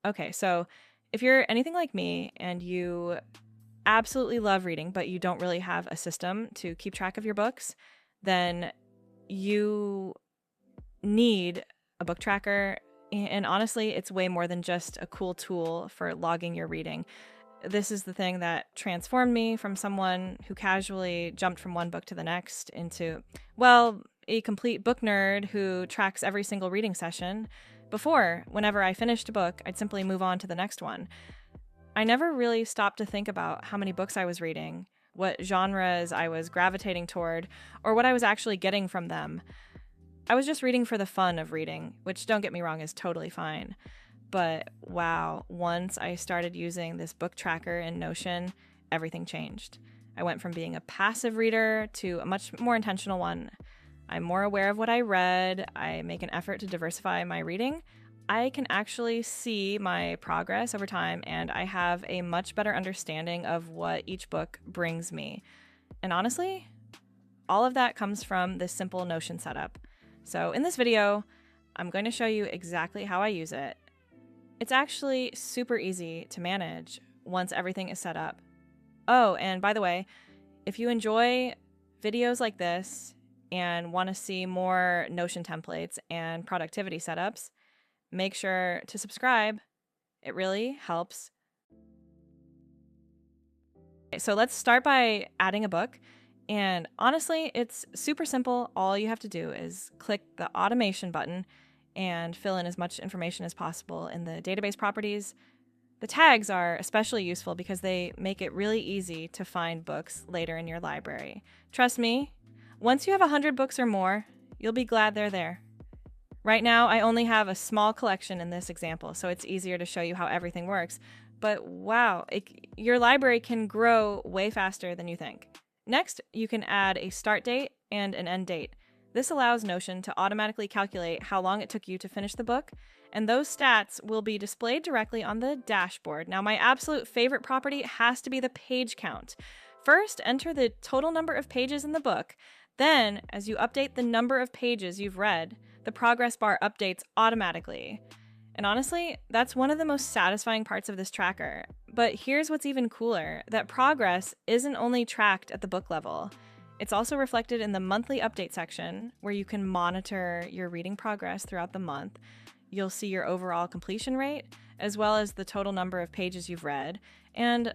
Okay, so if you're anything like me and you absolutely love reading, but you don't really have a system to keep track of your books, then you need a book tracker. And honestly, it's way more than just a cool tool for logging your reading. This is the thing that transformed me from someone who casually jumped from one book to the next into, well, a complete book nerd who tracks every single reading session. Before, whenever I finished a book, I'd simply move on to the next one. I never really stopped to think about how many books I was reading, what genres I was gravitating toward, or what I was actually getting from them. I was just reading for the fun of reading, which, don't get me wrong, is totally fine. But wow, once I started using this book tracker in Notion, everything changed. I went from being a passive reader to a much more intentional one. I'm more aware of what I read. I make an effort to diversify my reading. I can actually see my progress over time, and I have a much better understanding of what each book brings me. And honestly, all of that comes from this simple Notion setup. So in this video, I'm going to show you exactly how I use it. It's actually super easy to manage once everything is set up. Oh, and by the way, if you enjoy videos like this and want to see more Notion templates and productivity setups, make sure to subscribe. It really helps. Okay, so let's start by adding a book. And honestly, it's super simple. All you have to do is click the automation button and fill in as much information as possible in the database properties. The tags are especially useful because they make it really easy to find books later in your library. Trust me, once you have 100 books or more, you'll be glad they're there. Right now, I only have a small collection in this example, so it's easier to show you how everything works. But wow, your library can grow way faster than you think. Next, you can add a start date and an end date. This allows Notion to automatically calculate how long it took you to finish the book, and those stats will be displayed directly on the dashboard. Now, my absolute favorite property has to be the page count. First, enter the total number of pages in the book. Then, as you update the number of pages you've read, the progress bar updates automatically. And honestly, that's one of the most satisfying parts of this tracker. But here's what's even cooler, that progress isn't only tracked at the book level. It's also reflected in the monthly update section, where you can monitor your reading progress throughout the month. You'll see your overall completion rate, as well as the total number of pages you've read. And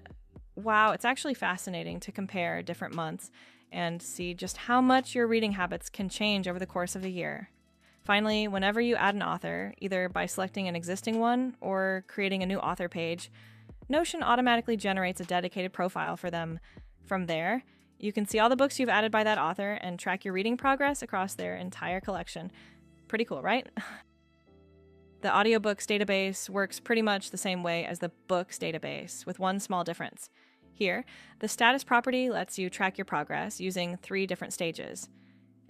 wow, it's actually fascinating to compare different months and see just how much your reading habits can change over the course of a year. Finally, whenever you add an author, either by selecting an existing one or creating a new author page, Notion automatically generates a dedicated profile for them. From there, you can see all the books you've added by that author and track your reading progress across their entire collection. Pretty cool, right? The audiobooks database works pretty much the same way as the books database, with one small difference. Here, the status property lets you track your progress using 3 different stages.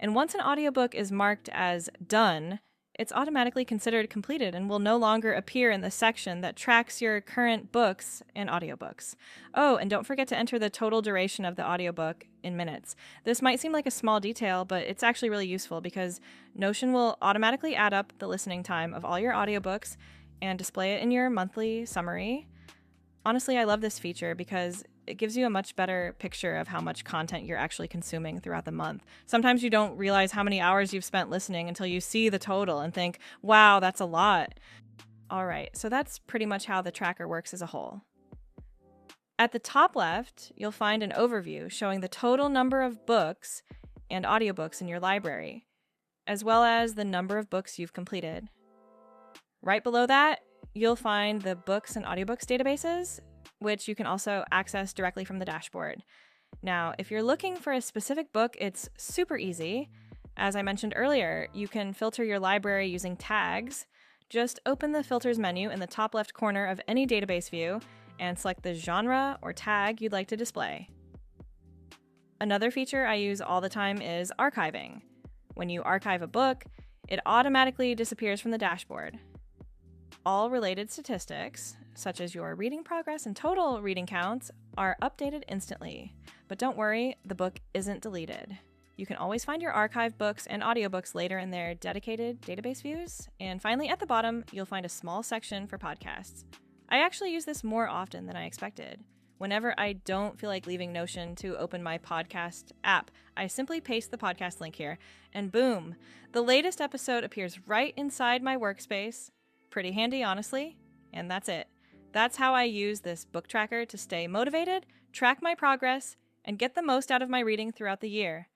And once an audiobook is marked as done, it's automatically considered completed and will no longer appear in the section that tracks your current books and audiobooks. Oh, and don't forget to enter the total duration of the audiobook in minutes. This might seem like a small detail, but it's actually really useful because Notion will automatically add up the listening time of all your audiobooks and display it in your monthly summary. Honestly, I love this feature because it gives you a much better picture of how much content you're actually consuming throughout the month. Sometimes you don't realize how many hours you've spent listening until you see the total and think, wow, that's a lot. All right, so that's pretty much how the tracker works as a whole. At the top left, you'll find an overview showing the total number of books and audiobooks in your library, as well as the number of books you've completed. Right below that, you'll find the books and audiobooks databases, which you can also access directly from the dashboard. Now, if you're looking for a specific book, it's super easy. As I mentioned earlier, you can filter your library using tags. Just open the filters menu in the top left corner of any database view and select the genre or tag you'd like to display. Another feature I use all the time is archiving. When you archive a book, it automatically disappears from the dashboard. All related statistics, such as your reading progress and total reading counts, are updated instantly. But don't worry, the book isn't deleted. You can always find your archived books and audiobooks later in their dedicated database views. And finally, at the bottom, you'll find a small section for podcasts. I actually use this more often than I expected. Whenever I don't feel like leaving Notion to open my podcast app, I simply paste the podcast link here, and boom, the latest episode appears right inside my workspace. Pretty handy, honestly. And that's it. That's how I use this book tracker to stay motivated, track my progress, and get the most out of my reading throughout the year.